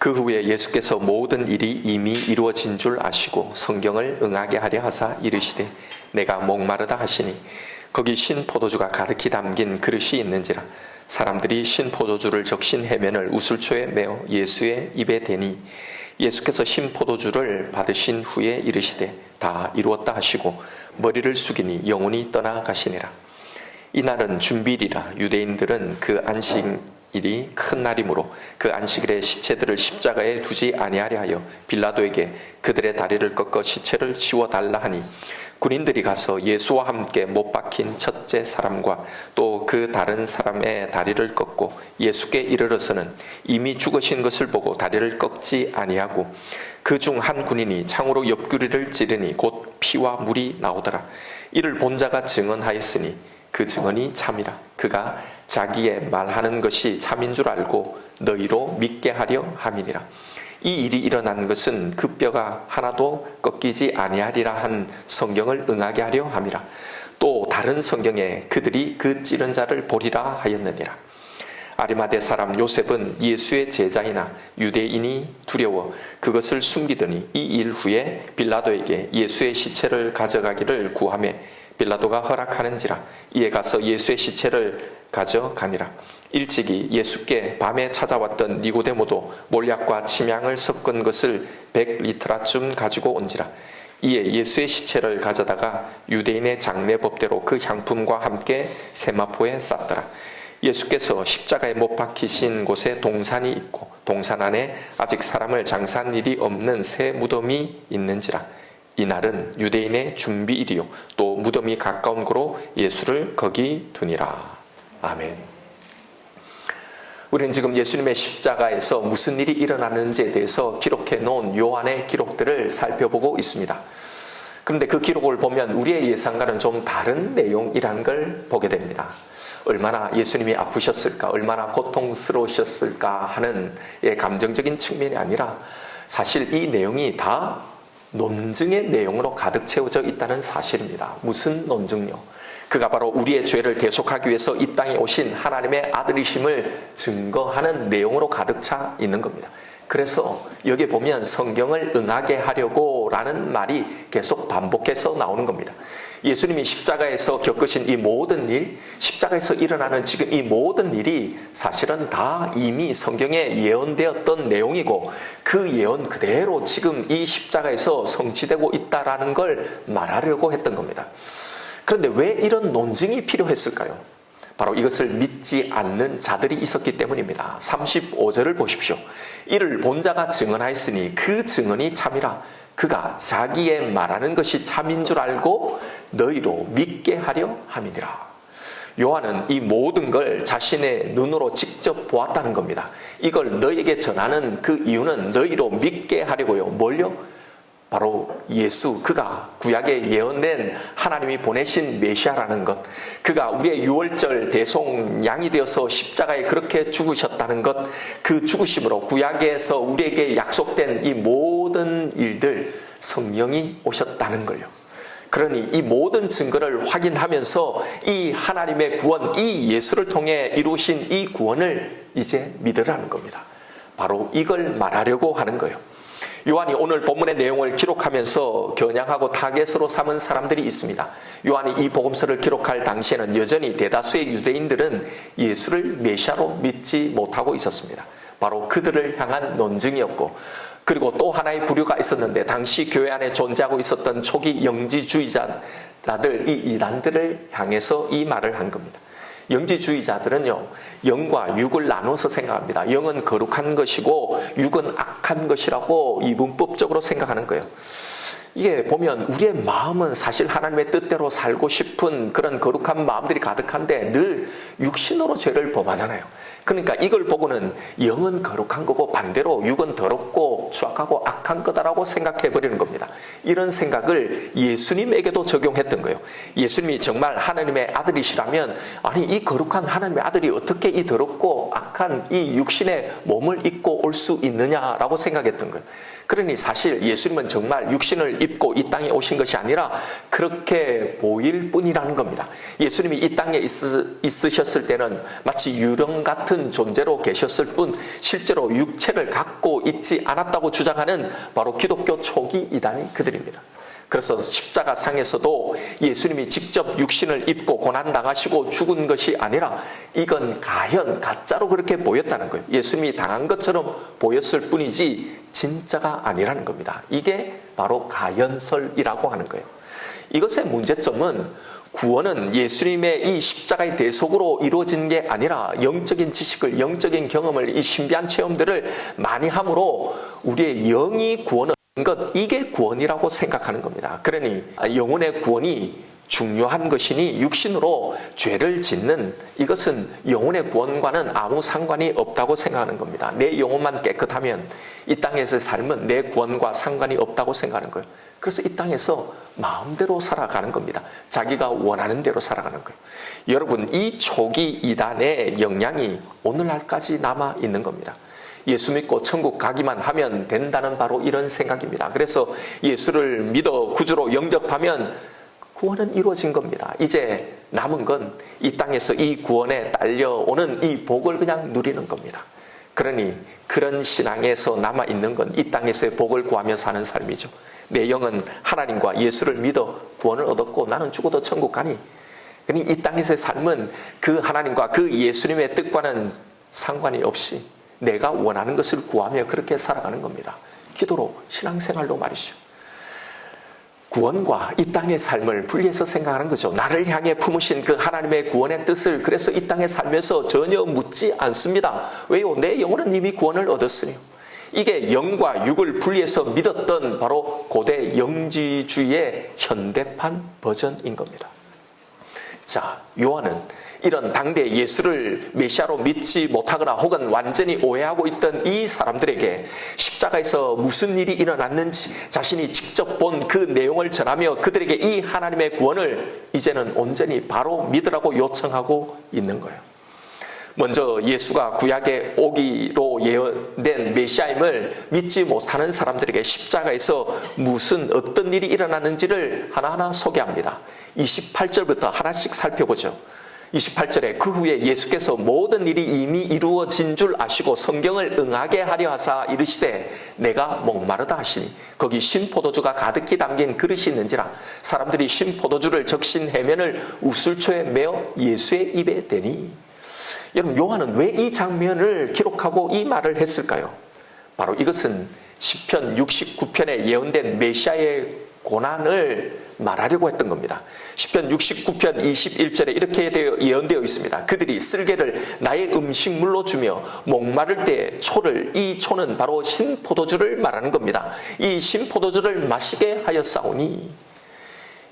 그 후에 예수께서 모든 일이 이미 이루어진 줄 아시고 성경을 응하게 하려 하사 이르시되 내가 목마르다 하시니 거기 신 포도주가 가득히 담긴 그릇이 있는지라 사람들이 신 포도주를 적신 해면을 우슬초에 메어 예수의 입에 대니 예수께서 신 포도주를 받으신 후에 이르시되 다 이루었다 하시고 머리를 숙이니 영혼이 떠나가시니라. 이날은 준비일이라 유대인들은 그 안식일이 큰 날이므로 그 안식일에 시체들을 십자가에 두지 아니하려 하여 빌라도에게 그들의 다리를 꺾어 시체를 치워달라 하니 군인들이 가서 예수와 함께 못 박힌 첫째 사람과 또 그 다른 사람의 다리를 꺾고 예수께 이르러서는 이미 죽으신 것을 보고 다리를 꺾지 아니하고 그 중 한 군인이 창으로 옆구리를 찌르니 곧 피와 물이 나오더라. 이를 본 자가 증언하였으니 그 증언이 참이라. 그가 자기의 말하는 것이 참인 줄 알고 너희로 믿게 하려 함이니라. 이 일이 일어난 것은 그 뼈가 하나도 꺾이지 아니하리라 한 성경을 응하게 하려 함이라. 또 다른 성경에 그들이 그 찌른 자를 보리라 하였느니라. 아리마대 사람 요셉은 예수의 제자이나 유대인이 두려워 그것을 숨기더니 이 일 후에 빌라도에게 예수의 시체를 가져가기를 구하매 빌라도가 허락하는지라. 이에 가서 예수의 시체를 가져가니라. 일찍이 예수께 밤에 찾아왔던 니고데모도 몰약과 침향을 섞은 것을 100리트라쯤 가지고 온지라. 이에 예수의 시체를 가져다가 유대인의 장례 법대로 그 향품과 함께 세마포에 쌌더라. 예수께서 십자가에 못 박히신 곳에 동산이 있고 동산 안에 아직 사람을 장사한 일이 없는 새 무덤이 있는지라. 이날은 유대인의 준비일이요 또 무덤이 가까운 고로 예수를 거기 두니라. 아멘. 우리는 지금 예수님의 십자가에서 무슨 일이 일어나는지에 대해서 기록해 놓은 요한의 기록들을 살펴보고 있습니다. 그런데 그 기록을 보면 우리의 예상과는 좀 다른 내용이라는 걸 보게 됩니다. 얼마나 예수님이 아프셨을까, 얼마나 고통스러우셨을까 하는 감정적인 측면이 아니라 사실 이 내용이 다 논증의 내용으로 가득 채워져 있다는 사실입니다. 무슨 논증요? 그가 바로 우리의 죄를 대속하기 위해서 이 땅에 오신 하나님의 아들이심을 증거하는 내용으로 가득 차 있는 겁니다. 그래서 여기 보면 성경을 응하게 하려고 라는 말이 계속 반복해서 나오는 겁니다. 예수님이 십자가에서 겪으신 이 모든 일, 십자가에서 일어나는 지금 이 모든 일이 사실은 다 이미 성경에 예언되었던 내용이고 그 예언 그대로 지금 이 십자가에서 성취되고 있다는 걸 말하려고 했던 겁니다. 그런데 왜 이런 논증이 필요했을까요? 바로 이것을 믿지 않는 자들이 있었기 때문입니다. 35절을 보십시오. 이를 본 자가 증언하였으니 그 증언이 참이라. 그가 자기의 말하는 것이 참인 줄 알고 너희로 믿게 하려 함이니라. 요한은 이 모든 걸 자신의 눈으로 직접 보았다는 겁니다. 이걸 너희에게 전하는 그 이유는 너희로 믿게 하려고요. 뭘요? 바로 예수, 그가 구약에 예언된 하나님이 보내신 메시아라는 것, 그가 우리의 유월절 대속 양이 되어서 십자가에 그렇게 죽으셨다는 것, 그 죽으심으로 구약에서 우리에게 약속된 이 모든 일들, 성령이 오셨다는 걸요. 그러니 이 모든 증거를 확인하면서 이 하나님의 구원, 이 예수를 통해 이루신 이 구원을 이제 믿으라는 겁니다. 바로 이걸 말하려고 하는 거예요. 요한이 오늘 본문의 내용을 기록하면서 겨냥하고 타겟으로 삼은 사람들이 있습니다. 요한이 이 복음서를 기록할 당시에는 여전히 대다수의 유대인들은 예수를 메시아로 믿지 못하고 있었습니다. 바로 그들을 향한 논증이었고, 그리고 또 하나의 부류가 있었는데 당시 교회 안에 존재하고 있었던 초기 영지주의자들, 이 이단들을 향해서 이 말을 한 겁니다. 영지주의자들은요, 영과 육을 나눠서 생각합니다. 영은 거룩한 것이고 육은 악한 것이라고 이분법적으로 생각하는 거예요. 이게 보면 우리의 마음은 사실 하나님의 뜻대로 살고 싶은 그런 거룩한 마음들이 가득한데 늘 육신으로 죄를 범하잖아요. 그러니까 이걸 보고는 영은 거룩한 거고 반대로 육은 더럽고 추악하고 악한 거다라고 생각해버리는 겁니다. 이런 생각을 예수님에게도 적용했던 거예요. 예수님이 정말 하나님의 아들이시라면 아니 이 거룩한 하나님의 아들이 어떻게 이 더럽고 악한 이 육신의 몸을 입고 올 수 있느냐라고 생각했던 거예요. 그러니 사실 예수님은 정말 육신을 입고 이 땅에 오신 것이 아니라 그렇게 보일 뿐이라는 겁니다. 예수님이 이 땅에 있으셨을 때는 마치 유령 같은 존재로 계셨을 뿐 실제로 육체를 갖고 있지 않았다고 주장하는 바로 기독교 초기 이단이 그들입니다. 그래서 십자가 상에서도 예수님이 직접 육신을 입고 고난당하시고 죽은 것이 아니라 이건 가짜로 그렇게 보였다는 거예요. 예수님이 당한 것처럼 보였을 뿐이지 진짜가 아니라는 겁니다. 이게 바로 가연설이라고 하는 거예요. 이것의 문제점은 구원은 예수님의 이 십자가의 대속으로 이루어진 게 아니라 영적인 지식을, 영적인 경험을, 이 신비한 체험들을 많이 함으로 우리의 영이 구원을 것, 이게 구원이라고 생각하는 겁니다. 그러니 영혼의 구원이 중요한 것이니 육신으로 죄를 짓는 이것은 영혼의 구원과는 아무 상관이 없다고 생각하는 겁니다. 내 영혼만 깨끗하면 이 땅에서의 삶은 내 구원과 상관이 없다고 생각하는 거예요. 그래서 이 땅에서 마음대로 살아가는 겁니다. 자기가 원하는 대로 살아가는 거예요. 여러분, 이 초기 이단의 영향이 오늘날까지 남아 있는 겁니다. 예수 믿고 천국 가기만 하면 된다는 바로 이런 생각입니다. 그래서 예수를 믿어 구주로 영접하면 구원은 이루어진 겁니다. 이제 남은 건 이 땅에서 이 구원에 딸려오는 이 복을 그냥 누리는 겁니다. 그러니 그런 신앙에서 남아있는 건 이 땅에서의 복을 구하며 사는 삶이죠. 내 영은 하나님과 예수를 믿어 구원을 얻었고 나는 죽어도 천국 가니, 그러니 이 땅에서의 삶은 그 하나님과 그 예수님의 뜻과는 상관이 없이 내가 원하는 것을 구하며 그렇게 살아가는 겁니다. 기도로, 신앙생활로 말이죠. 구원과 이 땅의 삶을 분리해서 생각하는 거죠. 나를 향해 품으신 그 하나님의 구원의 뜻을 그래서 이 땅에 살면서 전혀 묻지 않습니다. 왜요? 내 영혼은 이미 구원을 얻었으니. 이게 영과 육을 분리해서 믿었던 바로 고대 영지주의의 현대판 버전인 겁니다. 자, 요한은 이런 당대 예수를 메시아로 믿지 못하거나 혹은 완전히 오해하고 있던 이 사람들에게 십자가에서 무슨 일이 일어났는지 자신이 직접 본 그 내용을 전하며 그들에게 이 하나님의 구원을 이제는 온전히 바로 믿으라고 요청하고 있는 거예요. 먼저 예수가 구약에 오기로 예언된 메시아임을 믿지 못하는 사람들에게 십자가에서 어떤 일이 일어났는지를 하나하나 소개합니다. 28절부터 하나씩 살펴보죠. 28절에 그 후에 예수께서 모든 일이 이미 이루어진 줄 아시고 성경을 응하게 하려 하사 이르시되 내가 목마르다 하시니 거기 신포도주가 가득히 담긴 그릇이 있는지라 사람들이 신포도주를 적신 해면을 우슬초에 메어 예수의 입에 대니. 여러분, 요한은 왜 이 장면을 기록하고 이 말을 했을까요? 바로 이것은 시편 69편에 예언된 메시아의 고난을 말하려고 했던 겁니다. 시편 69편 21절에 이렇게 예언되어 있습니다. 그들이 쓸개를 나의 음식물로 주며 목마를 때 이 초는 바로 신포도주를 말하는 겁니다. 이 신포도주를 마시게 하였사오니.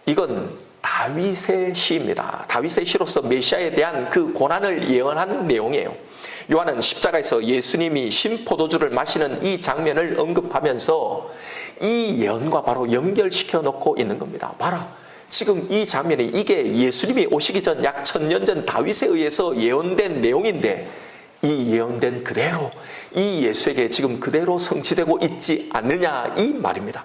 이건 다윗의 시입니다. 다윗의 시로서 메시아에 대한 그 고난을 예언한 내용이에요. 요한은 십자가에서 예수님이 신포도주를 마시는 이 장면을 언급하면서 이 예언과 바로 연결시켜 놓고 있는 겁니다. 봐라, 지금 이 장면이 이게 예수님이 오시기 전 약 1000년 전 다윗에 의해서 예언된 내용인데 이 예언된 그대로 이 예수에게 지금 그대로 성취되고 있지 않느냐 이 말입니다.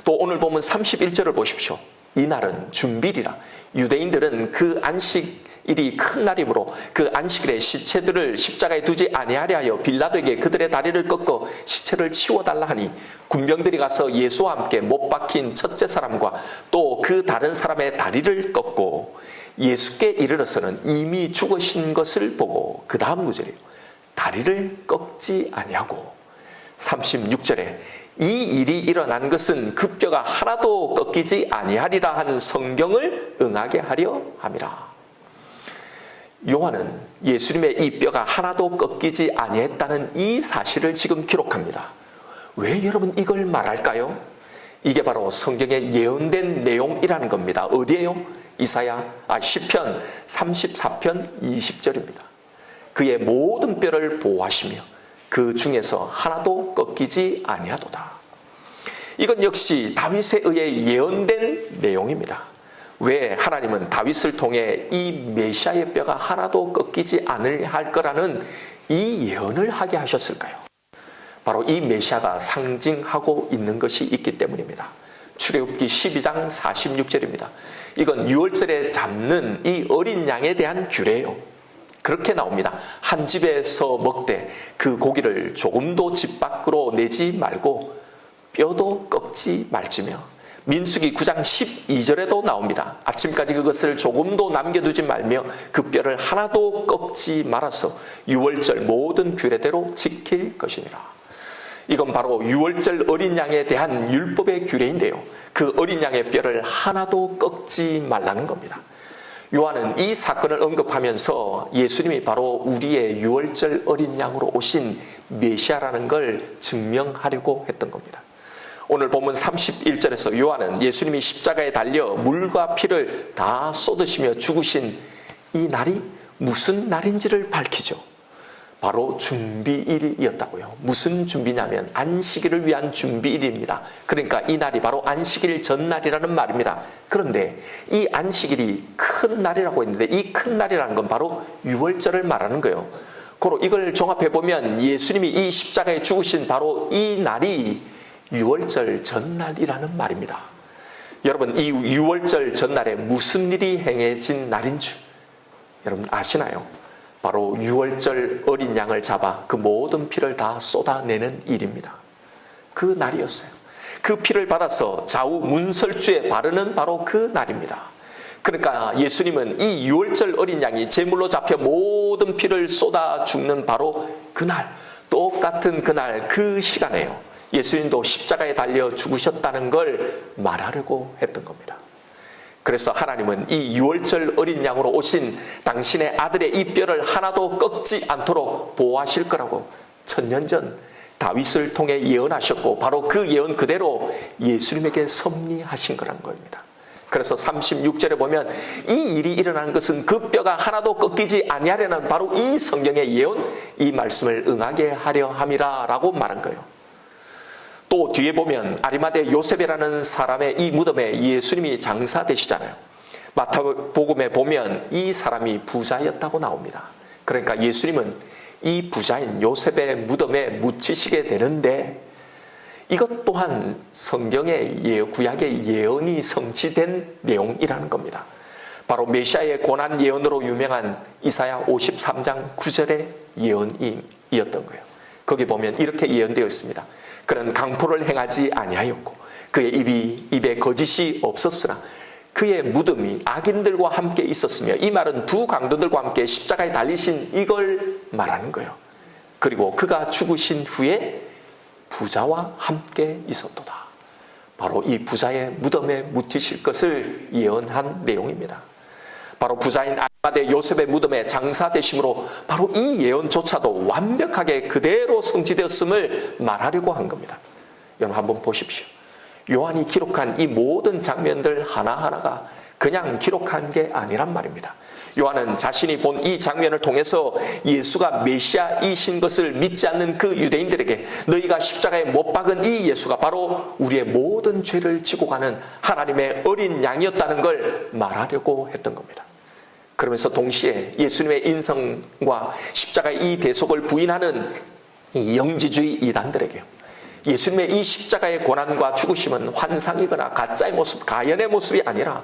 또 오늘 보면 31절을 보십시오. 이날은 준비일이라. 유대인들은 그 안식일이 큰 날이므로 그 안식일에 시체들을 십자가에 두지 아니하려 하여 빌라도에게 그들의 다리를 꺾어 시체를 치워달라 하니 군병들이 가서 예수와 함께 못 박힌 첫째 사람과 또 그 다른 사람의 다리를 꺾고 예수께 이르러서는 이미 죽으신 것을 보고 그 다음 구절이에요. 다리를 꺾지 아니하고 36절에 이 일이 일어난 것은 그 뼈가 하나도 꺾이지 아니하리라 하는 성경을 응하게 하려 함이라. 요한은 예수님의 이 뼈가 하나도 꺾이지 아니했다는 이 사실을 지금 기록합니다. 왜 여러분 이걸 말할까요? 이게 바로 성경에 예언된 내용이라는 겁니다. 어디에요? 시편 34편 20절입니다. 그의 모든 뼈를 보호하시며 그 중에서 하나도 꺾이지 아니하도다. 이건 역시 다윗에 의해 예언된 내용입니다. 왜 하나님은 다윗을 통해 이 메시아의 뼈가 하나도 꺾이지 않을 할 거라는 이 예언을 하게 하셨을까요? 바로 이 메시아가 상징하고 있는 것이 있기 때문입니다. 출애굽기 12장 46절입니다. 이건 유월절에 잡는 이 어린 양에 대한 규례예요. 그렇게 나옵니다. 한 집에서 먹되 그 고기를 조금도 집 밖으로 내지 말고 뼈도 꺾지 말지며, 민수기 9장 12절에도 나옵니다. 아침까지 그것을 조금도 남겨두지 말며 그 뼈를 하나도 꺾지 말아서 유월절 모든 규례대로 지킬 것이니라. 이건 바로 유월절 어린 양에 대한 율법의 규례인데요, 그 어린 양의 뼈를 하나도 꺾지 말라는 겁니다. 요한은 이 사건을 언급하면서 예수님이 바로 우리의 유월절 어린 양으로 오신 메시아라는 걸 증명하려고 했던 겁니다. 오늘 본문 31절에서 요한은 예수님이 십자가에 달려 물과 피를 다 쏟으시며 죽으신 이 날이 무슨 날인지를 밝히죠. 바로 준비일이었다고요. 무슨 준비냐면 안식일을 위한 준비일입니다. 그러니까 이 날이 바로 안식일 전날이라는 말입니다. 그런데 이 안식일이 큰 날이라고 했는데 이 큰 날이라는 건 바로 유월절을 말하는 거예요. 그리고 이걸 종합해보면 예수님이 이 십자가에 죽으신 바로 이 날이 유월절 전날이라는 말입니다. 여러분, 이 유월절 전날에 무슨 일이 행해진 날인 줄 여러분 아시나요? 바로 유월절 어린 양을 잡아 그 모든 피를 다 쏟아내는 일입니다. 그 날이었어요. 그 피를 받아서 좌우 문설주에 바르는 바로 그 날입니다. 그러니까 예수님은 이 유월절 어린 양이 제물로 잡혀 모든 피를 쏟아 죽는 바로 그날, 똑같은 그날 그 시간에요, 예수님도 십자가에 달려 죽으셨다는 걸 말하려고 했던 겁니다. 그래서 하나님은 이 유월절 어린 양으로 오신 당신의 아들의 이 뼈를 하나도 꺾지 않도록 보호하실 거라고 천년 전 다윗을 통해 예언하셨고, 바로 그 예언 그대로 예수님에게 섭리하신 거란 겁니다. 그래서 36절에 보면 이 일이 일어나는 것은 그 뼈가 하나도 꺾이지 아니하려는 바로 이 성경의 예언, 이 말씀을 응하게 하려 함이라 라고 말한 거예요. 또 뒤에 보면 아리마대 요셉이라는 사람의 이 무덤에 예수님이 장사되시잖아요. 마태복음에 보면 이 사람이 부자였다고 나옵니다. 그러니까 예수님은 이 부자인 요셉의 무덤에 묻히시게 되는데, 이것 또한 성경의 구약의 예언이 성취된 내용이라는 겁니다. 바로 메시아의 고난 예언으로 유명한 이사야 53장 9절의 예언이었던 거예요. 거기 보면 이렇게 예언되어 있습니다. 그는 강포를 행하지 아니하였고 그의 입에 거짓이 없었으나 그의 무덤이 악인들과 함께 있었으며, 이 말은 두 강도들과 함께 십자가에 달리신 이걸 말하는 거예요. 그리고 그가 죽으신 후에 부자와 함께 있었도다. 바로 이 부자의 무덤에 묻히실 것을 예언한 내용입니다. 바로 부자인 아리마대 요셉의 무덤에 장사되심으로 바로 이 예언조차도 완벽하게 그대로 성취되었음을 말하려고 한 겁니다. 여러분 한번 보십시오. 요한이 기록한 이 모든 장면들 하나하나가 그냥 기록한 게 아니란 말입니다. 요한은 자신이 본 이 장면을 통해서 예수가 메시아이신 것을 믿지 않는 그 유대인들에게 너희가 십자가에 못 박은 이 예수가 바로 우리의 모든 죄를 지고 가는 하나님의 어린 양이었다는 걸 말하려고 했던 겁니다. 그러면서 동시에 예수님의 인성과 십자가의 이 대속을 부인하는 이 영지주의 이단들에게요, 예수님의 이 십자가의 고난과 죽으심은 환상이거나 가짜의 모습, 가연의 모습이 아니라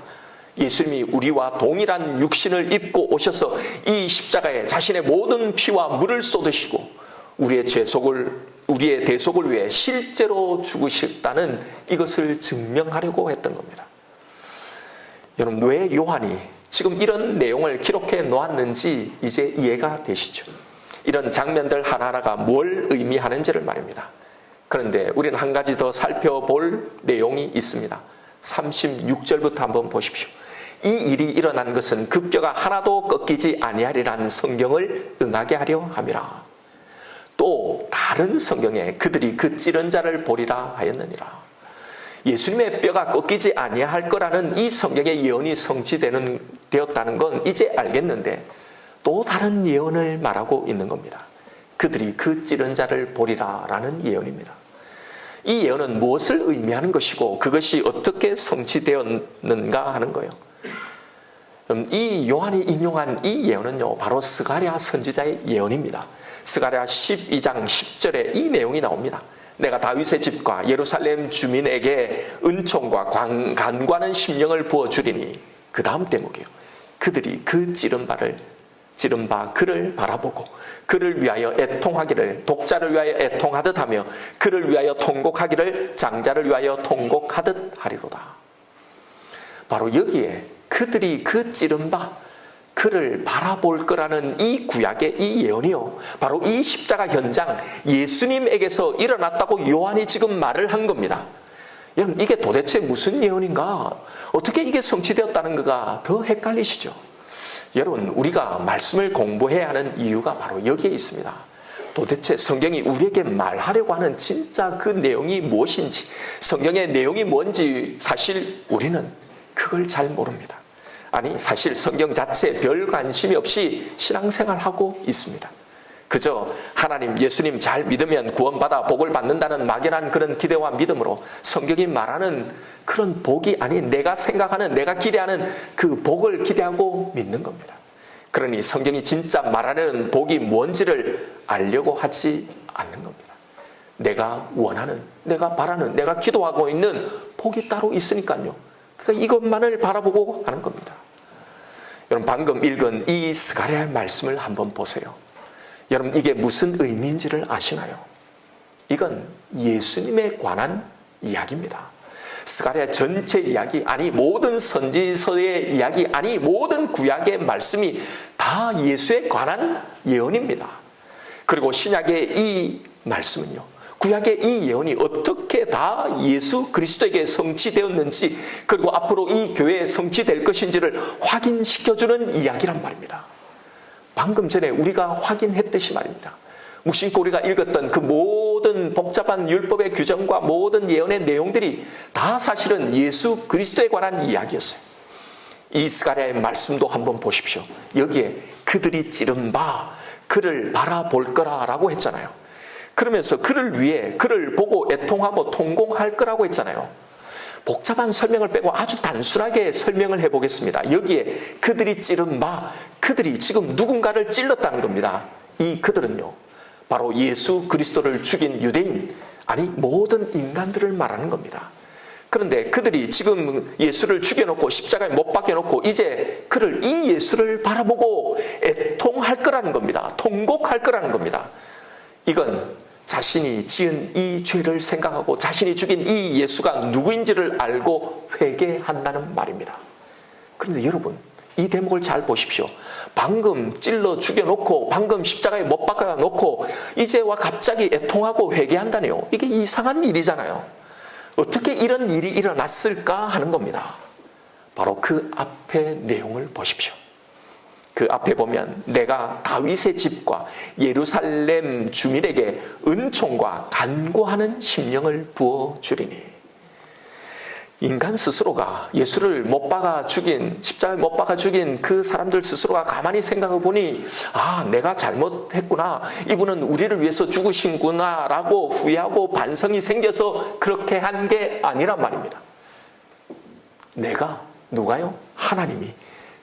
예수님이 우리와 동일한 육신을 입고 오셔서 이 십자가에 자신의 모든 피와 물을 쏟으시고 우리의 대속을 위해 실제로 죽으셨다는 이것을 증명하려고 했던 겁니다. 여러분, 왜 요한이 지금 이런 내용을 기록해 놓았는지 이제 이해가 되시죠? 이런 장면들 하나하나가 뭘 의미하는지를 말입니다. 그런데 우리는 한 가지 더 살펴볼 내용이 있습니다. 36절부터 한번 보십시오. 이 일이 일어난 것은 그 뼈가 하나도 꺾이지 아니하리라는 성경을 응하게 하려 함이라. 또 다른 성경에 그들이 그 찌른 자를 보리라 하였느니라. 예수님의 뼈가 꺾이지 아니할 거라는 이 성경의 예언이 성취되었다는 건 이제 알겠는데, 또 다른 예언을 말하고 있는 겁니다. 그들이 그 찌른 자를 보리라 라는 예언입니다. 이 예언은 무엇을 의미하는 것이고 그것이 어떻게 성취되었는가 하는 거예요. 이 요한이 인용한 이 예언은요, 바로 스가랴 선지자의 예언입니다. 스가랴 12장 10절에 이 내용이 나옵니다. 내가 다윗의 집과 예루살렘 주민에게 은총과 간구하는 심령을 부어주리니, 그 다음 대목이에요. 그들이 그 찌른 바 그를 바라보고 그를 위하여 애통하기를 독자를 위하여 애통하듯 하며 그를 위하여 통곡하기를 장자를 위하여 통곡하듯 하리로다. 바로 여기에 그들이 그 찌른 바 그를 바라볼 거라는 이 구약의 이 예언이요, 바로 이 십자가 현장 예수님에게서 일어났다고 요한이 지금 말을 한 겁니다. 여러분, 이게 도대체 무슨 예언인가? 어떻게 이게 성취되었다는 거가 더 헷갈리시죠? 여러분, 우리가 말씀을 공부해야 하는 이유가 바로 여기에 있습니다. 도대체 성경이 우리에게 말하려고 하는 진짜 그 내용이 무엇인지, 성경의 내용이 뭔지 사실 우리는 그걸 잘 모릅니다. 아니, 사실 성경 자체에 별 관심이 없이 신앙생활하고 있습니다. 그저 하나님, 예수님 잘 믿으면 구원받아 복을 받는다는 막연한 그런 기대와 믿음으로 성경이 말하는 그런 복이 아닌 내가 생각하는, 내가 기대하는 그 복을 기대하고 믿는 겁니다. 그러니 성경이 진짜 말하는 복이 뭔지를 알려고 하지 않는 겁니다. 내가 원하는, 내가 바라는, 내가 기도하고 있는 복이 따로 있으니까요. 그러니까 이것만을 바라보고 하는 겁니다. 여러분, 방금 읽은 이 스가랴의 말씀을 한번 보세요. 여러분, 이게 무슨 의미인지를 아시나요? 이건 예수님에 관한 이야기입니다. 스가랴 전체 이야기, 아니 모든 선지서의 이야기, 아니 모든 구약의 말씀이 다 예수에 관한 예언입니다. 그리고 신약의 이 말씀은요, 구약의 이 예언이 어떻게 다 예수 그리스도에게 성취되었는지, 그리고 앞으로 이 교회에 성취될 것인지를 확인시켜주는 이야기란 말입니다. 방금 전에 우리가 확인했듯이 말입니다. 무심코 우리가 읽었던 그 모든 복잡한 율법의 규정과 모든 예언의 내용들이 다 사실은 예수 그리스도에 관한 이야기였어요. 이 스가랴의 말씀도 한번 보십시오. 여기에 그들이 찌른 바 그를 바라볼 거라라고 했잖아요. 그러면서 그를 위해 그를 보고 애통하고 통곡할 거라고 했잖아요. 복잡한 설명을 빼고 아주 단순하게 설명을 해보겠습니다. 여기에 그들이 찌른 바, 그들이 지금 누군가를 찔렀다는 겁니다. 이 그들은요, 바로 예수 그리스도를 죽인 유대인, 아니 모든 인간들을 말하는 겁니다. 그런데 그들이 지금 예수를 죽여놓고 십자가에 못 박혀놓고 이제 그를, 이 예수를 바라보고 애통할 거라는 겁니다. 통곡할 거라는 겁니다. 이건 자신이 지은 이 죄를 생각하고 자신이 죽인 이 예수가 누구인지를 알고 회개한다는 말입니다. 그런데 여러분, 이 대목을 잘 보십시오. 방금 찔러 죽여놓고 방금 십자가에 못 박아놓고 이제와 갑자기 애통하고 회개한다네요. 이게 이상한 일이잖아요. 어떻게 이런 일이 일어났을까 하는 겁니다. 바로 그 앞의 내용을 보십시오. 그 앞에 보면 내가 다윗의 집과 예루살렘 주민에게 은총과 간구하는 심령을 부어주리니, 인간 스스로가 예수를 못 박아 죽인, 십자가에 못 박아 죽인 그 사람들 스스로가 가만히 생각해 보니, 아, 내가 잘못했구나, 이분은 우리를 위해서 죽으신구나 라고 후회하고 반성이 생겨서 그렇게 한 게 아니란 말입니다. 내가, 누가요? 하나님이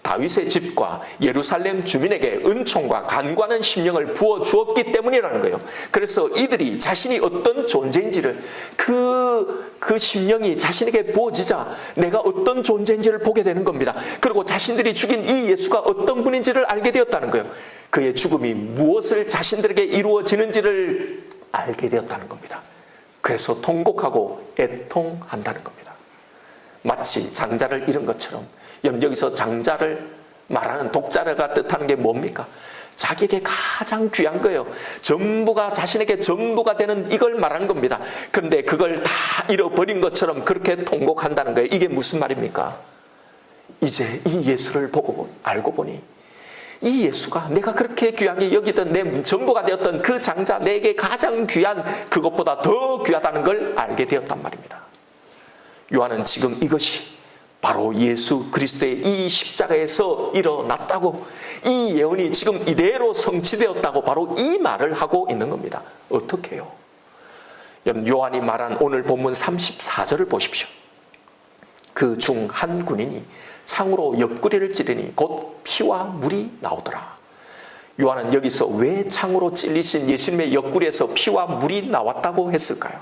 다윗의 집과 예루살렘 주민에게 은총과 간구하는 심령을 부어주었기 때문이라는 거예요. 그래서 이들이 자신이 어떤 존재인지를, 그 심령이 자신에게 부어지자 내가 어떤 존재인지를 보게 되는 겁니다. 그리고 자신들이 죽인 이 예수가 어떤 분인지를 알게 되었다는 거예요. 그의 죽음이 무엇을 자신들에게 이루어지는지를 알게 되었다는 겁니다. 그래서 통곡하고 애통한다는 겁니다. 마치 장자를 잃은 것처럼, 여기서 장자를 말하는 독자가 뜻하는 게 뭡니까? 자기에게 가장 귀한 거예요. 전부가, 자신에게 전부가 되는 이걸 말하는 겁니다. 그런데 그걸 다 잃어버린 것처럼 그렇게 통곡한다는 거예요. 이게 무슨 말입니까? 이제 이 예수를 보고 알고 보니 이 예수가 내가 그렇게 귀하게 여기던 내 전부가 되었던 그 장자, 내게 가장 귀한 그것보다 더 귀하다는 걸 알게 되었단 말입니다. 요한은 지금 이것이 바로 예수 그리스도의 이 십자가에서 일어났다고, 이 예언이 지금 이대로 성취되었다고 바로 이 말을 하고 있는 겁니다. 어떻게 해요? 요한이 말한 오늘 본문 34절을 보십시오. 그 중 한 군인이 창으로 옆구리를 찌르니 곧 피와 물이 나오더라. 요한은 여기서 왜 창으로 찔리신 예수님의 옆구리에서 피와 물이 나왔다고 했을까요?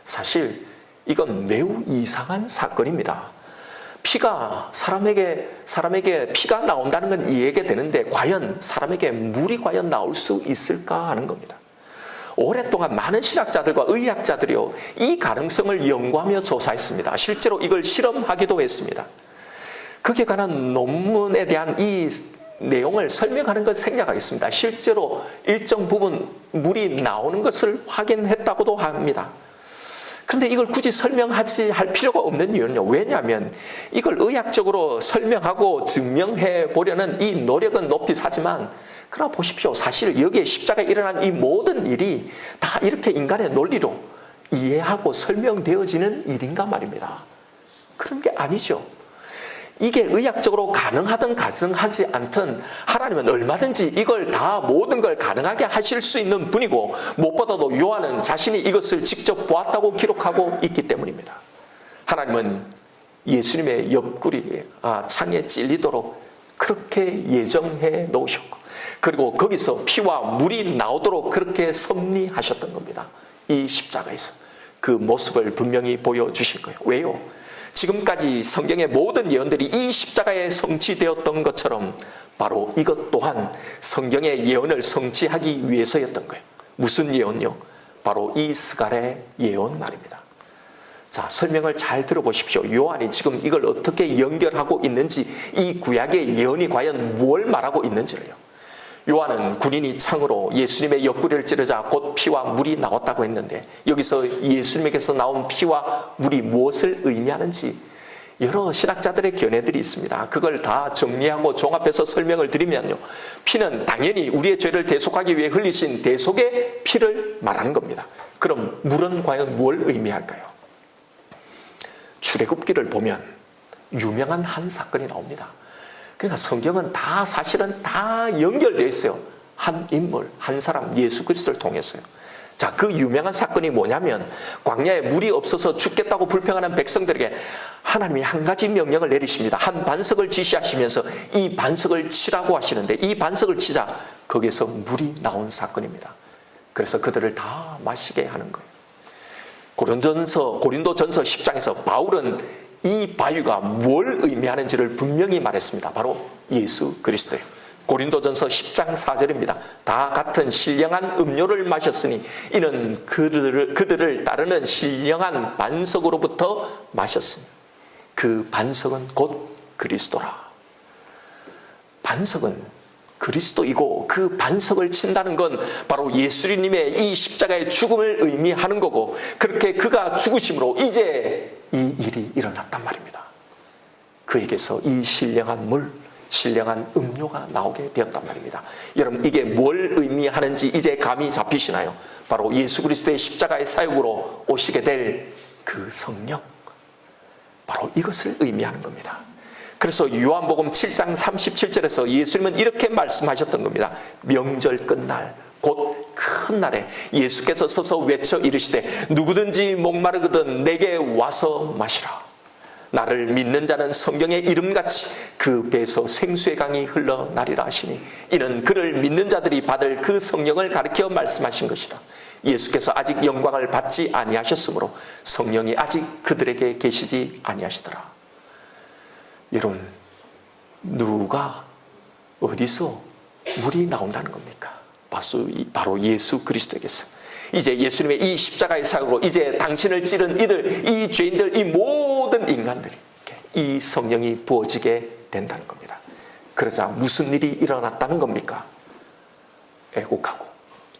사실 이건 매우 이상한 사건입니다. 피가 사람에게 피가 나온다는 건 이해가 되는데 과연 사람에게 물이 과연 나올 수 있을까 하는 겁니다. 오랫동안 많은 신학자들과 의학자들이요, 이 가능성을 연구하며 조사했습니다. 실제로 이걸 실험하기도 했습니다. 그에 관한 논문에 대한 이 내용을 설명하는 것을 생략하겠습니다. 실제로 일정 부분 물이 나오는 것을 확인했다고도 합니다. 그런데 이걸 굳이 할 필요가 없는 이유는요. 왜냐하면 이걸 의학적으로 설명하고 증명해 보려는 이 노력은 높이 사지만, 그러나 보십시오. 사실 여기에 십자가에 일어난 이 모든 일이 다 이렇게 인간의 논리로 이해하고 설명되어지는 일인가 말입니다. 그런 게 아니죠. 이게 의학적으로 가능하든 가능하지 않든 하나님은 얼마든지 이걸 다 모든 걸 가능하게 하실 수 있는 분이고, 무엇보다도 요한은 자신이 이것을 직접 보았다고 기록하고 있기 때문입니다. 하나님은 예수님의 옆구리에 창에 찔리도록 그렇게 예정해 놓으셨고, 그리고 거기서 피와 물이 나오도록 그렇게 섭리하셨던 겁니다. 이 십자가에서 그 모습을 분명히 보여주실 거예요. 왜요? 지금까지 성경의 모든 예언들이 이 십자가에 성취되었던 것처럼 바로 이것 또한 성경의 예언을 성취하기 위해서였던 거예요. 무슨 예언요? 바로 이 스갈의 예언 말입니다. 자, 설명을 잘 들어보십시오. 요한이 지금 이걸 어떻게 연결하고 있는지, 이 구약의 예언이 과연 뭘 말하고 있는지를요. 요한은 군인이 창으로 예수님의 옆구리를 찌르자 곧 피와 물이 나왔다고 했는데, 여기서 예수님에게서 나온 피와 물이 무엇을 의미하는지 여러 신학자들의 견해들이 있습니다. 그걸 다 정리하고 종합해서 설명을 드리면요, 피는 당연히 우리의 죄를 대속하기 위해 흘리신 대속의 피를 말하는 겁니다. 그럼 물은 과연 뭘 의미할까요? 출애굽기를 보면 유명한 한 사건이 나옵니다. 그러니까 성경은 다 사실은 다 연결되어 있어요. 한 인물, 한 사람, 예수 그리스도를 통해서요. 자, 그 유명한 사건이 뭐냐면, 광야에 물이 없어서 죽겠다고 불평하는 백성들에게 하나님이 한 가지 명령을 내리십니다. 한 반석을 지시하시면서 이 반석을 치라고 하시는데, 이 반석을 치자 거기에서 물이 나온 사건입니다. 그래서 그들을 다 마시게 하는 거예요. 고린도전서 10장에서 바울은 이 바위가 뭘 의미하는지를 분명히 말했습니다. 바로 예수 그리스도예요. 고린도전서 10장 4절입니다. 다 같은 신령한 음료를 마셨으니 이는 그들을 따르는 신령한 반석으로부터 마셨으니 그 반석은 곧 그리스도라. 반석은 그리스도이고, 그 반석을 친다는 건 바로 예수님의 이 십자가의 죽음을 의미하는 거고, 그렇게 그가 죽으심으로 이제 이 일이 일어났단 말입니다. 그에게서 이 신령한 물, 신령한 음료가 나오게 되었단 말입니다. 여러분, 이게 뭘 의미하는지 이제 감이 잡히시나요? 바로 예수 그리스도의 십자가의 사역으로 오시게 될 그 성령, 바로 이것을 의미하는 겁니다. 그래서 요한복음 7장 37절에서 예수님은 이렇게 말씀하셨던 겁니다. 명절 끝날 곧 큰 날에 예수께서 서서 외쳐 이르시되 누구든지 목마르거든 내게 와서 마시라. 나를 믿는 자는 성경의 이름같이 그 배에서 생수의 강이 흘러나리라 하시니, 이는 그를 믿는 자들이 받을 그 성령을 가리켜 말씀하신 것이라. 예수께서 아직 영광을 받지 아니하셨으므로 성령이 아직 그들에게 계시지 아니하시더라. 여러분, 누가 어디서 물이 나온다는 겁니까? 바로 예수 그리스도에게서. 이제 예수님의 이 십자가의 사역으로 이제 당신을 찌른 이들, 이 죄인들, 이 모든 인간들이 이 성령이 부어지게 된다는 겁니다. 그러자 무슨 일이 일어났다는 겁니까? 애곡하고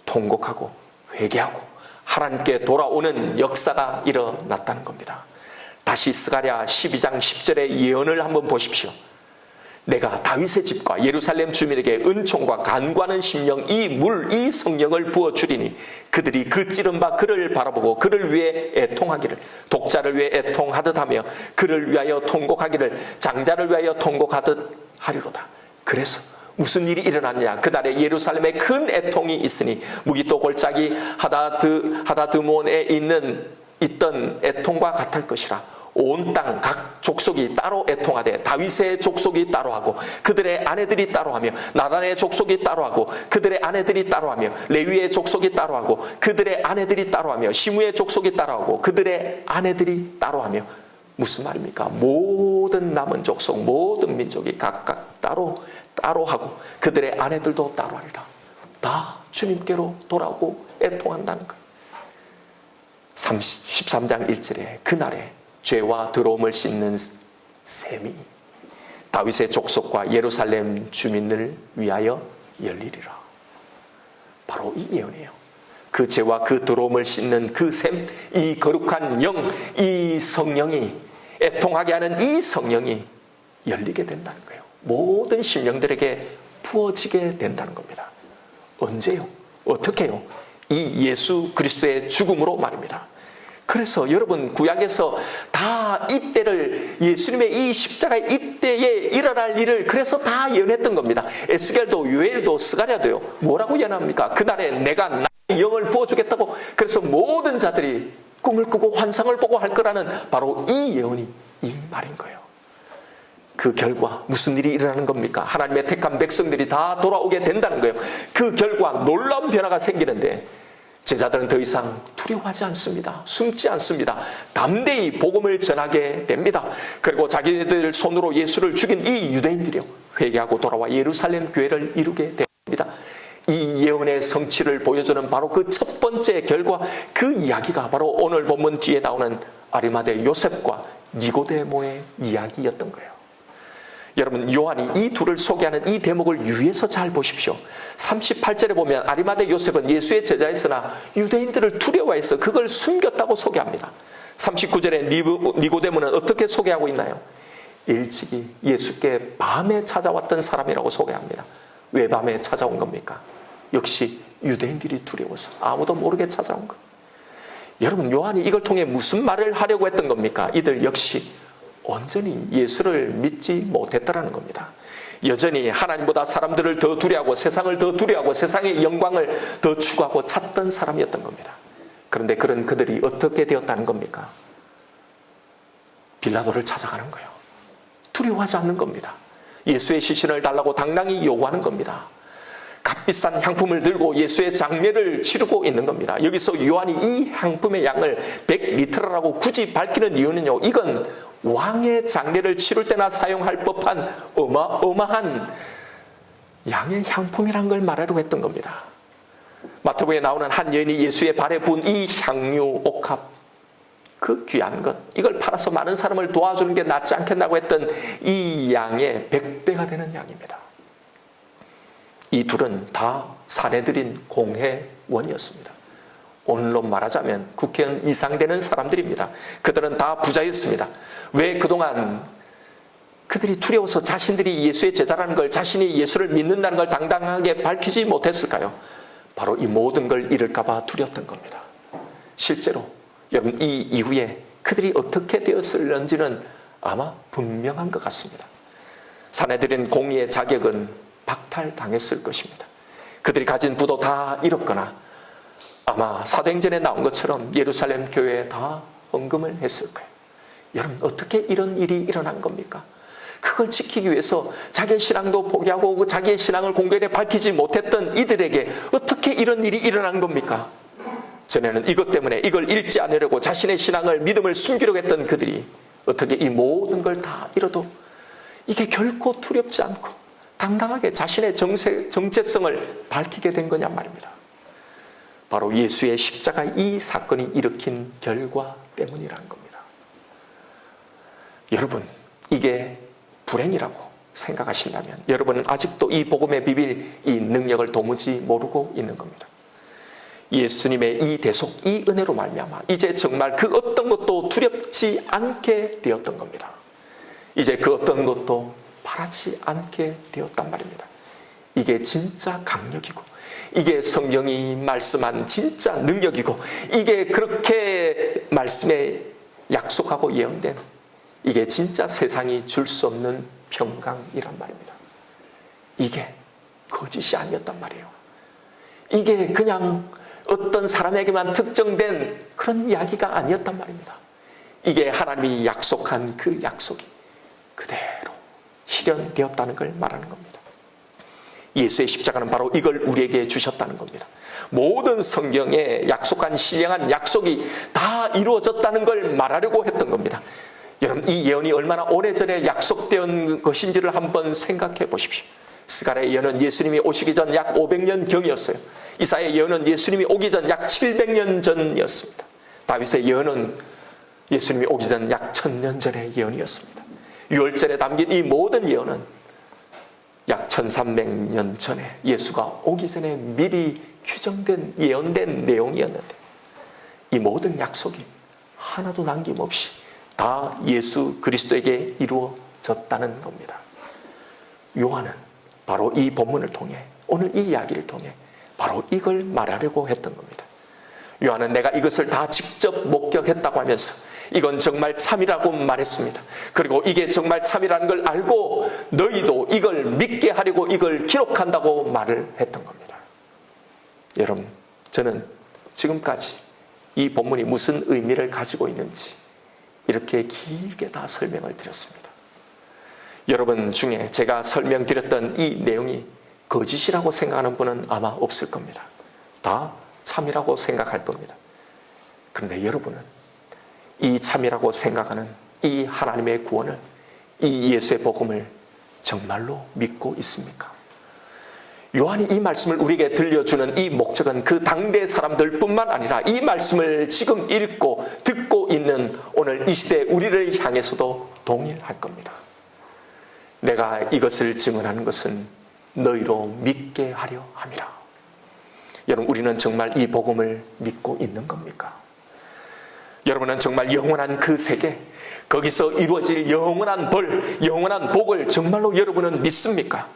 통곡하고 회개하고 하나님께 돌아오는 역사가 일어났다는 겁니다. 다시 스가랴 12장 10절의 예언을 한번 보십시오. 내가 다윗의 집과 예루살렘 주민에게 은총과 간구하는 심령, 이 성령을 부어주리니 그들이 그 찌른 바 그를 바라보고 그를 위해 애통하기를, 독자를 위해 애통하듯 하며 그를 위하여 통곡하기를 장자를 위하여 통곡하듯 하리로다. 그래서 무슨 일이 일어났냐? 그날에 예루살렘에 큰 애통이 있으니 무기또 골짜기 하다드몬에 있던 애통과 같을 것이라. 온 땅 각 족속이 따로 애통하되 다윗의 족속이 따로하고 그들의 아내들이 따로하며 나단의 족속이 따로하고 그들의 아내들이 따로하며 레위의 족속이 따로하고 그들의 아내들이 따로하며 시므의 족속이 따로하고 그들의 아내들이 따로하며. 무슨 말입니까? 모든 남은 족속 모든 민족이 각각 따로하고 그들의 아내들도 따로하리라. 다 주님께로 돌아오고 애통한다는 거예요. 13장 1절에 그날에 죄와 더러움을 씻는 셈이 다윗의 족속과 예루살렘 주민을 위하여 열리리라. 바로 이 예언이에요. 그 죄와 그 더러움을 씻는 그 셈, 이 거룩한 영, 이 성령이, 애통하게 하는 이 성령이 열리게 된다는 거예요. 모든 심령들에게 부어지게 된다는 겁니다. 언제요? 어떻게요? 이 예수 그리스도의 죽음으로 말입니다. 그래서 여러분 구약에서 다 이때를 예수님의 이 십자가의 이때에 일어날 일을 그래서 다 예언했던 겁니다. 에스겔도 요엘도 스가랴도요. 뭐라고 예언합니까? 그날에 내가 나의 영을 부어주겠다고. 그래서 모든 자들이 꿈을 꾸고 환상을 보고 할 거라는 바로 이 예언이 이 말인 거예요. 그 결과 무슨 일이 일어나는 겁니까? 하나님의 택한 백성들이 다 돌아오게 된다는 거예요. 그 결과 놀라운 변화가 생기는데 제자들은 더 이상 두려워하지 않습니다. 숨지 않습니다. 담대히 복음을 전하게 됩니다. 그리고 자기들 손으로 예수를 죽인 이 유대인들이요, 회개하고 돌아와 예루살렘 교회를 이루게 됩니다. 이 예언의 성취를 보여주는 바로 그 첫 번째 결과, 그 이야기가 바로 오늘 본문 뒤에 나오는 아리마대 요셉과 니고데모의 이야기였던 거예요. 여러분, 요한이 이 둘을 소개하는 이 대목을 유의해서 잘 보십시오. 38절에 보면 아리마대 요셉은 예수의 제자였으나 유대인들을 두려워해서 그걸 숨겼다고 소개합니다. 39절에 니고데모는 어떻게 소개하고 있나요? 일찍이 예수께 밤에 찾아왔던 사람이라고 소개합니다. 왜 밤에 찾아온 겁니까? 역시 유대인들이 두려워서 아무도 모르게 찾아온 것. 여러분, 요한이 이걸 통해 무슨 말을 하려고 했던 겁니까? 이들 역시 온전히 예수를 믿지 못했다는 겁니다. 여전히 하나님보다 사람들을 더 두려워하고 세상을 더 두려워하고 세상의 영광을 더 추구하고 찾던 사람이었던 겁니다. 그런데 그런 그들이 어떻게 되었다는 겁니까? 빌라도를 찾아가는 거예요. 두려워하지 않는 겁니다. 예수의 시신을 달라고 당당히 요구하는 겁니다. 값비싼 향품을 들고 예수의 장례를 치르고 있는 겁니다. 여기서 요한이 이 향품의 양을 100리터라고 굳이 밝히는 이유는요, 이건 왕의 장례를 치를 때나 사용할 법한 어마어마한 양의 향품이란 걸 말하려고 했던 겁니다. 마태복음에 나오는 한 여인이 예수의 발에 부은 이 향유 옥합, 그 귀한 것, 이걸 팔아서 많은 사람을 도와주는 게 낫지 않겠나고 했던 이 양의 100배가 되는 양입니다. 이 둘은 다 사내들인 공회원이었습니다. 오늘로 말하자면 국회의원 이상 되는 사람들입니다. 그들은 다 부자였습니다. 왜 그동안 그들이 두려워서 자신들이 예수의 제자라는 걸, 자신이 예수를 믿는다는 걸 당당하게 밝히지 못했을까요? 바로 이 모든 걸 잃을까 봐 두려웠던 겁니다. 실제로 여러분, 이 이후에 그들이 어떻게 되었을는지는 아마 분명한 것 같습니다. 사내들인 공의의 자격은 박탈당했을 것입니다. 그들이 가진 부도 다 잃었거나 아마 사도행전에 나온 것처럼 예루살렘 교회에 다 헌금을 했을 거예요. 여러분, 어떻게 이런 일이 일어난 겁니까? 그걸 지키기 위해서 자기의 신앙도 포기하고 자기의 신앙을 공개에 밝히지 못했던 이들에게 어떻게 이런 일이 일어난 겁니까? 전에는 이것 때문에 이걸 잃지 않으려고 자신의 신앙을, 믿음을 숨기려고 했던 그들이 어떻게 이 모든 걸 다 잃어도 이게 결코 두렵지 않고 당당하게 자신의 정체성을 밝히게 된 거냔 말입니다. 바로 예수의 십자가 이 사건이 일으킨 결과 때문이라는 겁니다. 여러분, 이게 불행이라고 생각하신다면 여러분은 아직도 이 복음의 비밀, 이 능력을 도무지 모르고 있는 겁니다. 예수님의 이 대속, 이 은혜로 말미암아 이제 정말 그 어떤 것도 두렵지 않게 되었던 겁니다. 이제 그 어떤 것도 바라지 않게 되었단 말입니다. 이게 진짜 강력이고, 이게 성경이 말씀한 진짜 능력이고, 이게 그렇게 말씀에 약속하고 예언된, 이게 진짜 세상이 줄 수 없는 평강이란 말입니다. 이게 거짓이 아니었단 말이에요. 이게 그냥 어떤 사람에게만 특정된 그런 이야기가 아니었단 말입니다. 이게 하나님이 약속한 그 약속이 그대로 실현되었다는 걸 말하는 겁니다. 예수의 십자가는 바로 이걸 우리에게 주셨다는 겁니다. 모든 성경에 약속한 신령한 약속이 다 이루어졌다는 걸 말하려고 했던 겁니다. 여러분, 이 예언이 얼마나 오래전에 약속된 것인지를 한번 생각해 보십시오. 스가랴의 예언은 예수님이 오시기 전 약 500년 경이었어요. 이사야의 예언은 예수님이 오기 전 약 700년 전이었습니다. 다윗의 예언은 예수님이 오기 전 약 1000년 전의 예언이었습니다. 유월절에 담긴 이 모든 예언은 약 1300년 전에 예수가 오기 전에 미리 규정된 예언된 내용이었는데 이 모든 약속이 하나도 남김없이 다 예수 그리스도에게 이루어졌다는 겁니다. 요한은 바로 이 본문을 통해 오늘 이 이야기를 통해 바로 이걸 말하려고 했던 겁니다. 요한은 내가 이것을 다 직접 목격했다고 하면서 이건 정말 참이라고 말했습니다. 그리고 이게 정말 참이라는 걸 알고 너희도 이걸 믿게 하려고 이걸 기록한다고 말을 했던 겁니다. 여러분, 저는 지금까지 이 본문이 무슨 의미를 가지고 있는지 이렇게 길게 다 설명을 드렸습니다. 여러분 중에 제가 설명드렸던 이 내용이 거짓이라고 생각하는 분은 아마 없을 겁니다. 다 참이라고 생각할 겁니다. 그런데 여러분은 이 참이라고 생각하는 이 하나님의 구원을, 이 예수의 복음을 정말로 믿고 있습니까? 요한이 이 말씀을 우리에게 들려주는 이 목적은 그 당대 사람들 뿐만 아니라 이 말씀을 지금 읽고 듣고 있는 오늘 이 시대 우리를 향해서도 동일할 겁니다. 내가 이것을 증언하는 것은 너희로 믿게 하려 함이라. 여러분, 우리는 정말 이 복음을 믿고 있는 겁니까? 여러분은 정말 영원한 그 세계, 거기서 이루어질 영원한 벌, 영원한 복을 정말로 여러분은 믿습니까?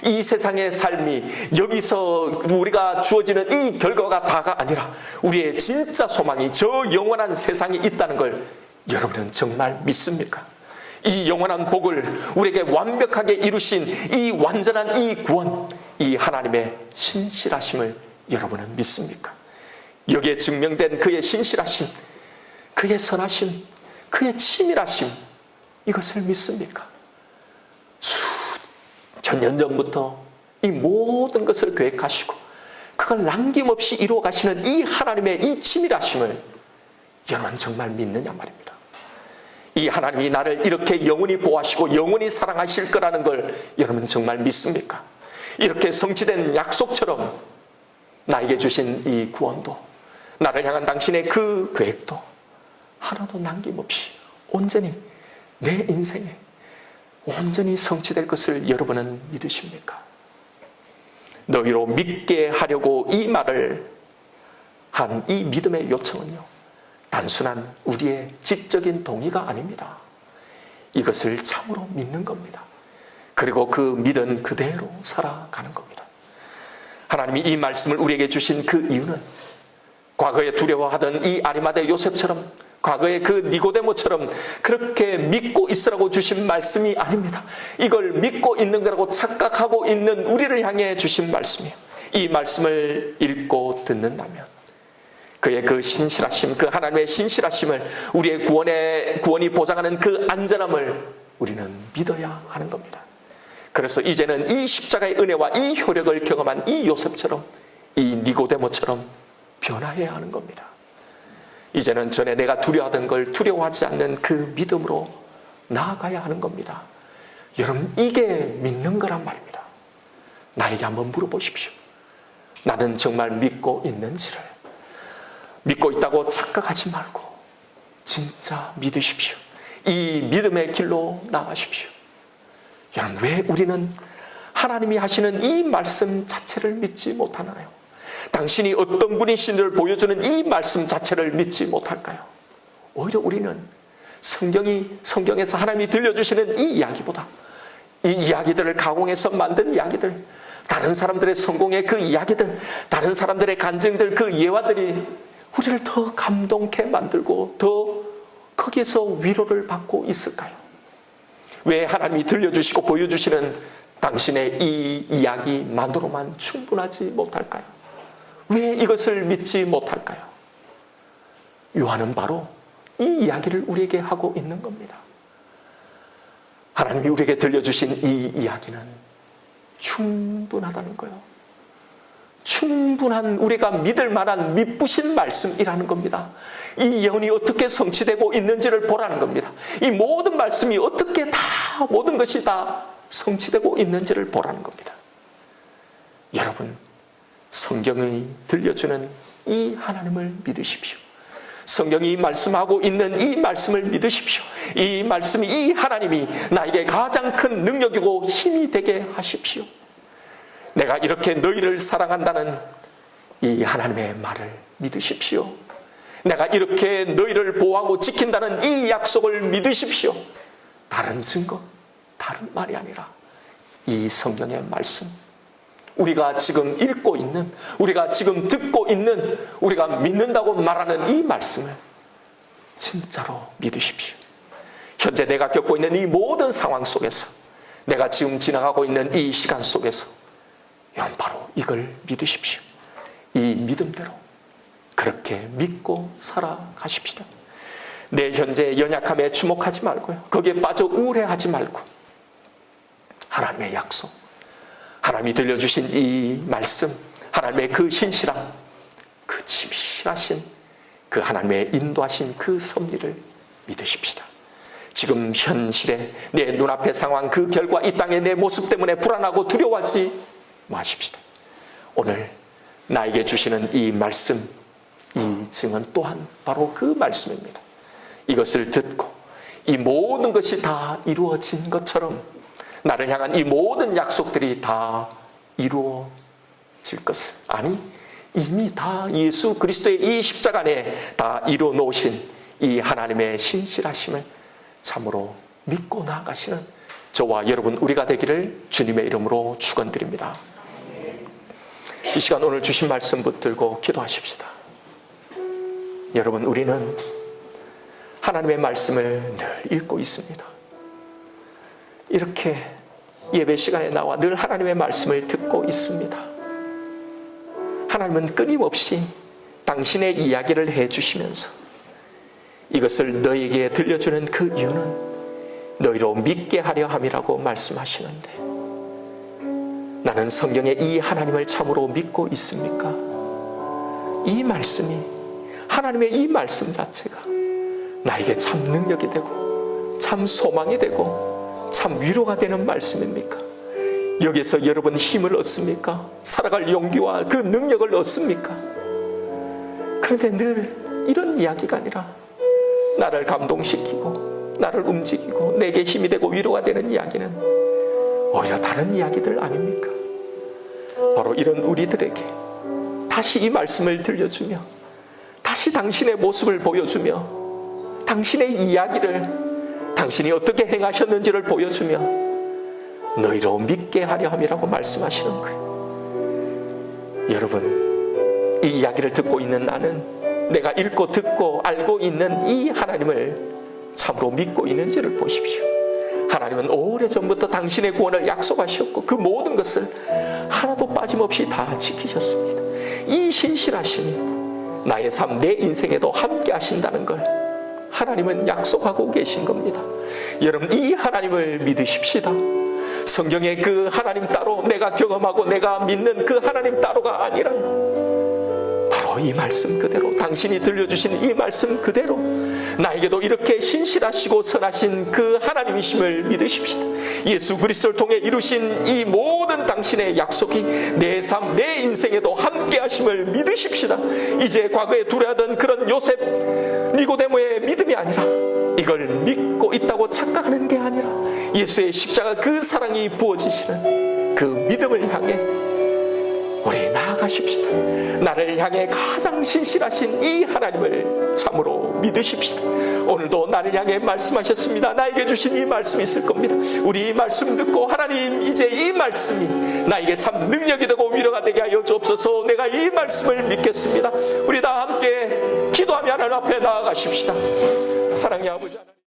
이 세상의 삶이 여기서 우리가 주어지는 이 결과가 다가 아니라 우리의 진짜 소망이 저 영원한 세상이 있다는 걸 여러분은 정말 믿습니까? 이 영원한 복을 우리에게 완벽하게 이루신 이 완전한 이 구원, 이 하나님의 신실하심을 여러분은 믿습니까? 여기에 증명된 그의 신실하심, 그의 선하심, 그의 치밀하심, 이것을 믿습니까? 수천년 전부터 이 모든 것을 계획하시고 그걸 남김없이 이루어 가시는 이 하나님의 이 치밀하심을 여러분 정말 믿느냐 말입니다. 이 하나님이 나를 이렇게 영원히 보호하시고 영원히 사랑하실 거라는 걸 여러분 정말 믿습니까? 이렇게 성취된 약속처럼 나에게 주신 이 구원도, 나를 향한 당신의 그 계획도 하나도 남김없이 온전히 내 인생에 온전히 성취될 것을 여러분은 믿으십니까? 너희로 믿게 하려고 이 말을 한 이 믿음의 요청은요, 단순한 우리의 지적인 동의가 아닙니다. 이것을 참으로 믿는 겁니다. 그리고 그 믿은 그대로 살아가는 겁니다. 하나님이 이 말씀을 우리에게 주신 그 이유는 과거에 두려워하던 이 아리마대 요셉처럼, 과거의 그 니고데모처럼 그렇게 믿고 있으라고 주신 말씀이 아닙니다. 이걸 믿고 있는 거라고 착각하고 있는 우리를 향해 주신 말씀이에요. 이 말씀을 읽고 듣는다면 그의 그 신실하심, 그 하나님의 신실하심을, 우리의 구원이 보장하는 그 안전함을 우리는 믿어야 하는 겁니다. 그래서 이제는 이 십자가의 은혜와 이 효력을 경험한 이 요셉처럼, 이 니고데모처럼 변화해야 하는 겁니다. 이제는 전에 내가 두려워하던 걸 두려워하지 않는 그 믿음으로 나아가야 하는 겁니다. 여러분, 이게 믿는 거란 말입니다. 나에게 한번 물어보십시오. 나는 정말 믿고 있는지를. 믿고 있다고 착각하지 말고 진짜 믿으십시오. 이 믿음의 길로 나가십시오. 여러분, 왜 우리는 하나님이 하시는 이 말씀 자체를 믿지 못하나요? 당신이 어떤 분이신지를 보여주는 이 말씀 자체를 믿지 못할까요? 오히려 우리는 성경에서 하나님이 들려주시는 이 이야기보다 이 이야기들을 가공해서 만든 이야기들, 다른 사람들의 성공의 그 이야기들, 다른 사람들의 간증들, 그 예화들이 우리를 더 감동케 만들고 더 거기에서 위로를 받고 있을까요? 왜 하나님이 들려주시고 보여주시는 당신의 이 이야기만으로만 충분하지 못할까요? 왜 이것을 믿지 못할까요? 요한은 바로 이 이야기를 우리에게 하고 있는 겁니다. 하나님이 우리에게 들려주신 이 이야기는 충분하다는 거예요. 충분한, 우리가 믿을 만한 믿부신 말씀이라는 겁니다. 이 예언이 어떻게 성취되고 있는지를 보라는 겁니다. 이 모든 말씀이 어떻게 다, 모든 것이 다 성취되고 있는지를 보라는 겁니다. 여러분, 성경이 들려주는 이 하나님을 믿으십시오. 성경이 말씀하고 있는 이 말씀을 믿으십시오. 이 말씀이, 이 하나님이 나에게 가장 큰 능력이고 힘이 되게 하십시오. 내가 이렇게 너희를 사랑한다는 이 하나님의 말을 믿으십시오. 내가 이렇게 너희를 보호하고 지킨다는 이 약속을 믿으십시오. 다른 증거, 다른 말이 아니라 이 성경의 말씀, 우리가 지금 읽고 있는, 우리가 지금 듣고 있는, 우리가 믿는다고 말하는 이 말씀을 진짜로 믿으십시오. 현재 내가 겪고 있는 이 모든 상황 속에서, 내가 지금 지나가고 있는 이 시간 속에서 바로 이걸 믿으십시오. 이 믿음대로 그렇게 믿고 살아가십시다. 내 현재의 연약함에 주목하지 말고요, 거기에 빠져 우울해하지 말고 하나님의 약속, 하나님이 들려주신 이 말씀, 하나님의 그 신실함, 그 치밀하신 그 하나님의 인도하신 그 섭리를 믿으십시다. 지금 현실에 내 눈앞의 상황, 그 결과, 이 땅의 내 모습 때문에 불안하고 두려워하지 마십시다. 오늘 나에게 주시는 이 말씀, 이 증언 또한 바로 그 말씀입니다. 이것을 듣고 이 모든 것이 다 이루어진 것처럼 나를 향한 이 모든 약속들이 다 이루어질 것을, 아니 이미 다 예수 그리스도의 이 십자가 안에 다 이루어 놓으신 이 하나님의 신실하심을 참으로 믿고 나아가시는 저와 여러분, 우리가 되기를 주님의 이름으로 축원드립니다. 이 시간 오늘 주신 말씀 붙들고 기도하십시다. 여러분, 우리는 하나님의 말씀을 늘 읽고 있습니다. 이렇게 예배 시간에 나와 늘 하나님의 말씀을 듣고 있습니다. 하나님은 끊임없이 당신의 이야기를 해주시면서 이것을 너에게 들려주는 그 이유는 너희로 믿게 하려 함이라고 말씀하시는데, 나는 성경의 이 하나님을 참으로 믿고 있습니까? 이 말씀이, 하나님의 이 말씀 자체가 나에게 참 능력이 되고 참 소망이 되고 참 위로가 되는 말씀입니까? 여기서 여러분 힘을 얻습니까? 살아갈 용기와 그 능력을 얻습니까? 그런데 늘 이런 이야기가 아니라 나를 감동시키고 나를 움직이고 내게 힘이 되고 위로가 되는 이야기는 오히려 다른 이야기들 아닙니까? 바로 이런 우리들에게 다시 이 말씀을 들려주며 다시 당신의 모습을 보여주며 당신의 이야기를, 당신이 어떻게 행하셨는지를 보여주며 너희로 믿게 하려 함이라고 말씀하시는 거예요. 여러분, 이 이야기를 듣고 있는 나는 내가 읽고 듣고 알고 있는 이 하나님을 참으로 믿고 있는지를 보십시오. 하나님은 오래전부터 당신의 구원을 약속하셨고 그 모든 것을 하나도 빠짐없이 다 지키셨습니다. 이 신실하심이 나의 삶, 내 인생에도 함께 하신다는 걸 하나님은 약속하고 계신 겁니다. 여러분, 이 하나님을 믿으십시다. 성경의 그 하나님 따로, 내가 경험하고 내가 믿는 그 하나님 따로가 아니라 바로 이 말씀 그대로, 당신이 들려주신 이 말씀 그대로 나에게도 이렇게 신실하시고 선하신 그 하나님이심을 믿으십시다. 예수 그리스도를 통해 이루신 이 모든 당신의 약속이 내 삶, 내 인생에도 함께 하심을 믿으십시다. 이제 과거에 두려워하던 그런 요셉, 니고데모의 믿음이 아니라, 이걸 믿고 있다고 착각하는 게 아니라 예수의 십자가 그 사랑이 부어지시는 그 믿음을 향해 우리 나아가십시다. 나를 향해 가장 신실하신 이 하나님을 참으로 믿으십시다. 오늘도 나를 향해 말씀하셨습니다. 나에게 주신 이 말씀이 있을 겁니다. 우리 이 말씀 듣고 하나님, 이제 이 말씀이 나에게 참 능력이 되고 위로가 되게 하여 주옵소서. 내가 이 말씀을 믿겠습니다. 우리 다 함께 기도하며 하나님 앞에 나아가십시다. 사랑의 아버지 하나님,